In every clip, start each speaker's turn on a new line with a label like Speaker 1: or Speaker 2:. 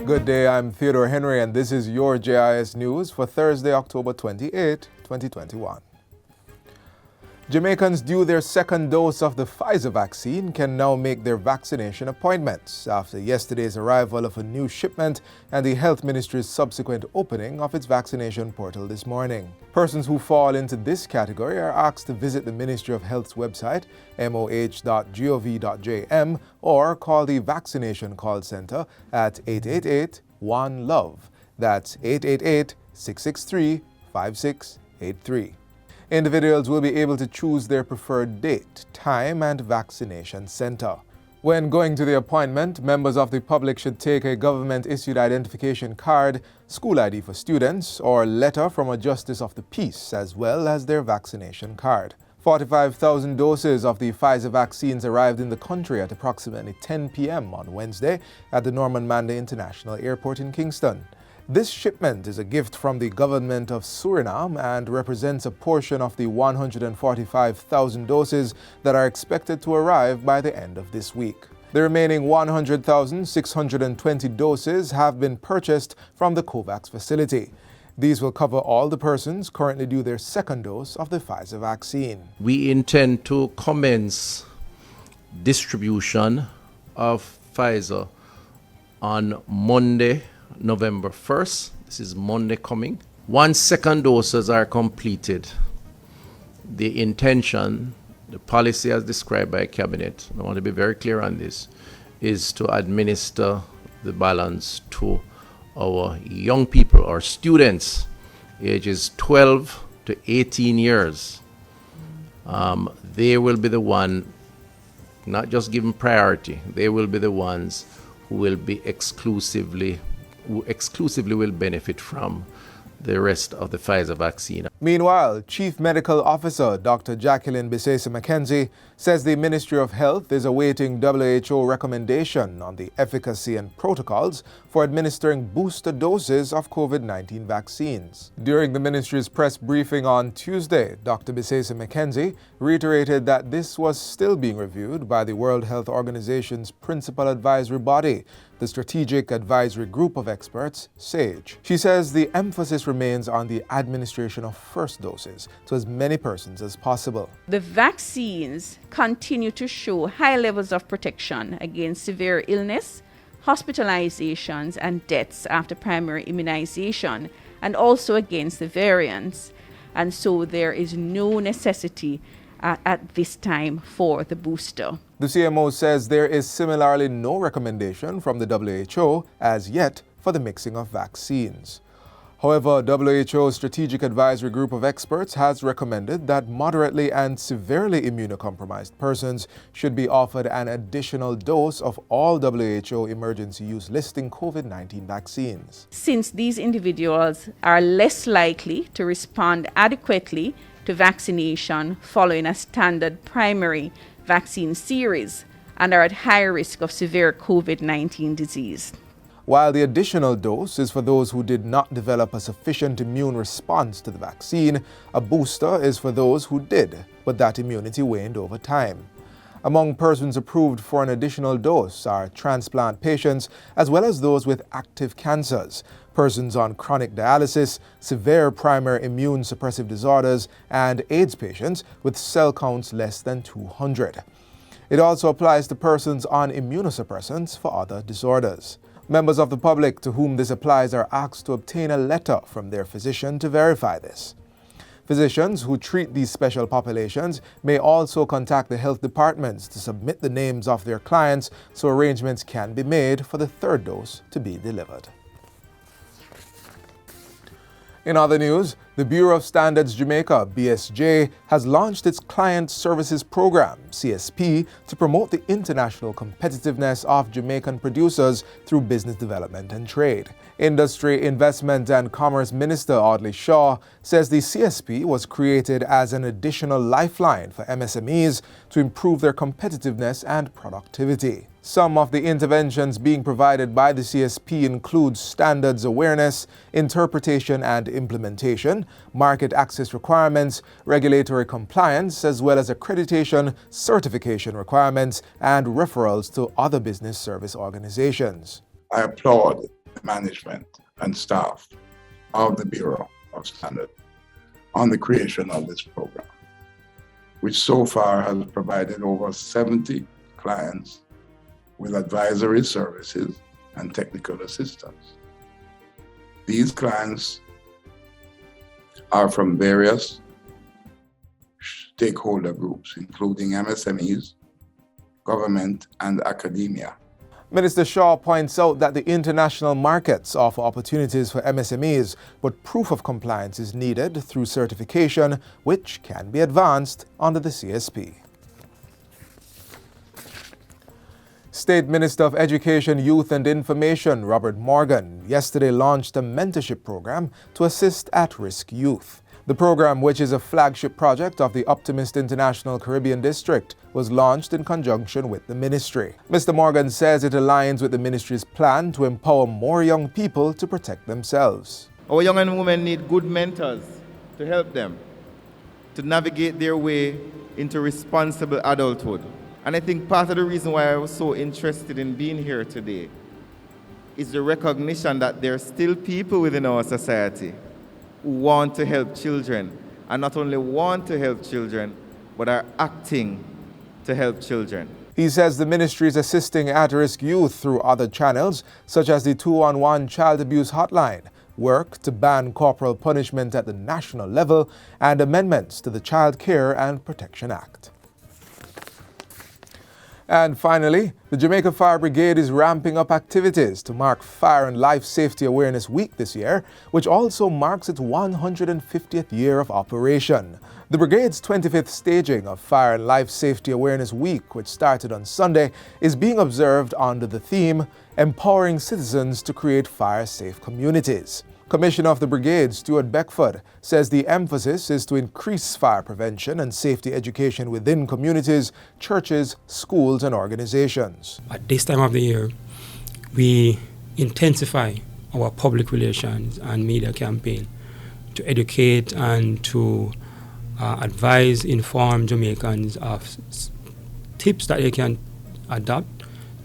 Speaker 1: Good day, I'm Theodore Henry and this is your JIS News for Thursday, October 28, 2021. Jamaicans due their second dose of the Pfizer vaccine can now make their vaccination appointments after yesterday's arrival of a new shipment and the Health Ministry's subsequent opening of its vaccination portal this morning. Persons who fall into this category are asked to visit the Ministry of Health's website, moh.gov.jm, or call the Vaccination Call Center at 888-1-LOVE. That's 888-663-5683. Individuals will be able to choose their preferred date, time, and vaccination center. When going to the appointment, members of the public should take a government-issued identification card, school ID for students, or letter from a justice of the peace, as well as their vaccination card. 45,000 doses of the Pfizer vaccines arrived in the country at approximately 10 p.m. on Wednesday at the Norman Mandela International Airport in Kingston. This shipment is a gift from the government of Suriname and represents a portion of the 145,000 doses that are expected to arrive by the end of this week. The remaining 100,620 doses have been purchased from the COVAX facility. These will cover all the persons currently due their second dose of the Pfizer vaccine.
Speaker 2: We intend to commence distribution of Pfizer on Monday, November 1st. This is Monday coming. Once second doses are completed, the intention, the policy as described by Cabinet, I want to be very clear on this, is to administer the balance to our young people, our students, ages 12 to 18 years. They will be the one, not just given priority, they will be the ones who will be exclusively will benefit from the rest of the Pfizer vaccine.
Speaker 1: Meanwhile, Chief Medical Officer Dr. Jacqueline Bisesa-McKenzie says the Ministry of Health is awaiting WHO recommendation on the efficacy and protocols for administering booster doses of COVID-19 vaccines. During the ministry's press briefing on Tuesday, Dr. Bisesa-McKenzie reiterated that this was still being reviewed by the World Health Organization's principal advisory body, the Strategic Advisory Group of Experts, SAGE. She says the emphasis remains on the administration of first doses to as many persons as possible.
Speaker 3: The vaccines continue to show high levels of protection against severe illness, hospitalizations, and deaths after primary immunization, and also against the variants. And so there is no necessity at this time for the booster.
Speaker 1: The CMO says there is similarly no recommendation from the WHO as yet for the mixing of vaccines. However, WHO's Strategic Advisory Group of Experts has recommended that moderately and severely immunocompromised persons should be offered an additional dose of all WHO emergency use listing COVID-19 vaccines.
Speaker 3: Since these individuals are less likely to respond adequately to vaccination following a standard primary vaccine series and are at higher risk of severe COVID-19 disease.
Speaker 1: While the additional dose is for those who did not develop a sufficient immune response to the vaccine, a booster is for those who did, but that immunity waned over time. Among persons approved for an additional dose are transplant patients as well as those with active cancers, persons on chronic dialysis, severe primary immune suppressive disorders, and AIDS patients with cell counts less than 200. It also applies to persons on immunosuppressants for other disorders. Members of the public to whom this applies are asked to obtain a letter from their physician to verify this. Physicians who treat these special populations may also contact the health departments to submit the names of their clients so arrangements can be made for the third dose to be delivered. In other news, the Bureau of Standards Jamaica, BSJ, has launched its Client Services Program, CSP, to promote the international competitiveness of Jamaican producers through business development and trade. Industry, Investment and Commerce Minister Audley Shaw says the CSP was created as an additional lifeline for MSMEs to improve their competitiveness and productivity. Some of the interventions being provided by the CSP include standards awareness, interpretation and implementation, market access requirements, regulatory compliance, as well as accreditation, certification requirements, and referrals to other business service organizations.
Speaker 4: I applaud the management and staff of the Bureau of Standards on the creation of this program, which so far has provided over 70 clients with advisory services and technical assistance. These clients are from various stakeholder groups, including MSMEs, government, and academia.
Speaker 1: Minister Shaw points out that the international markets offer opportunities for MSMEs, but proof of compliance is needed through certification, which can be advanced under the CSP. State Minister of Education, Youth and Information, Robert Morgan, yesterday launched a mentorship program to assist at-risk youth. The program, which is a flagship project of the Optimist International Caribbean District, was launched in conjunction with the ministry. Mr. Morgan says it aligns with the ministry's plan to empower more young people to protect themselves.
Speaker 5: Our young and women need good mentors to help them to navigate their way into responsible adulthood. And I think part of the reason why I was so interested in being here today is the recognition that there are still people within our society who want to help children, and not only want to help children, but are acting to help children.
Speaker 1: He says the ministry is assisting at-risk youth through other channels, such as the 211 Child Abuse Hotline, work to ban corporal punishment at the national level, and amendments to the Child Care and Protection Act. And finally, the Jamaica Fire Brigade is ramping up activities to mark Fire and Life Safety Awareness Week this year, which also marks its 150th year of operation. The Brigade's 25th staging of Fire and Life Safety Awareness Week, which started on Sunday, is being observed under the theme, Empowering Citizens to Create Fire-Safe Communities. Commissioner of the Brigade, Stuart Beckford, says the emphasis is to increase fire prevention and safety education within communities, churches, schools, and organizations.
Speaker 6: At this time of the year, we intensify our public relations and media campaign to educate and to advise, inform Jamaicans of tips that they can adopt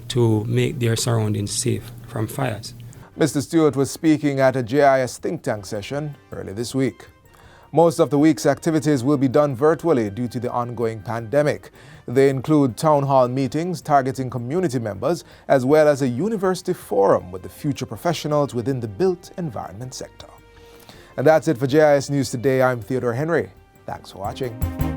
Speaker 6: to make their surroundings safe from fires.
Speaker 1: Mr. Stewart was speaking at a JIS think tank session early this week. Most of the week's activities will be done virtually due to the ongoing pandemic. They include town hall meetings targeting community members, as well as a university forum with the future professionals within the built environment sector. And that's it for JIS News Today. I'm Theodore Henry. Thanks for watching.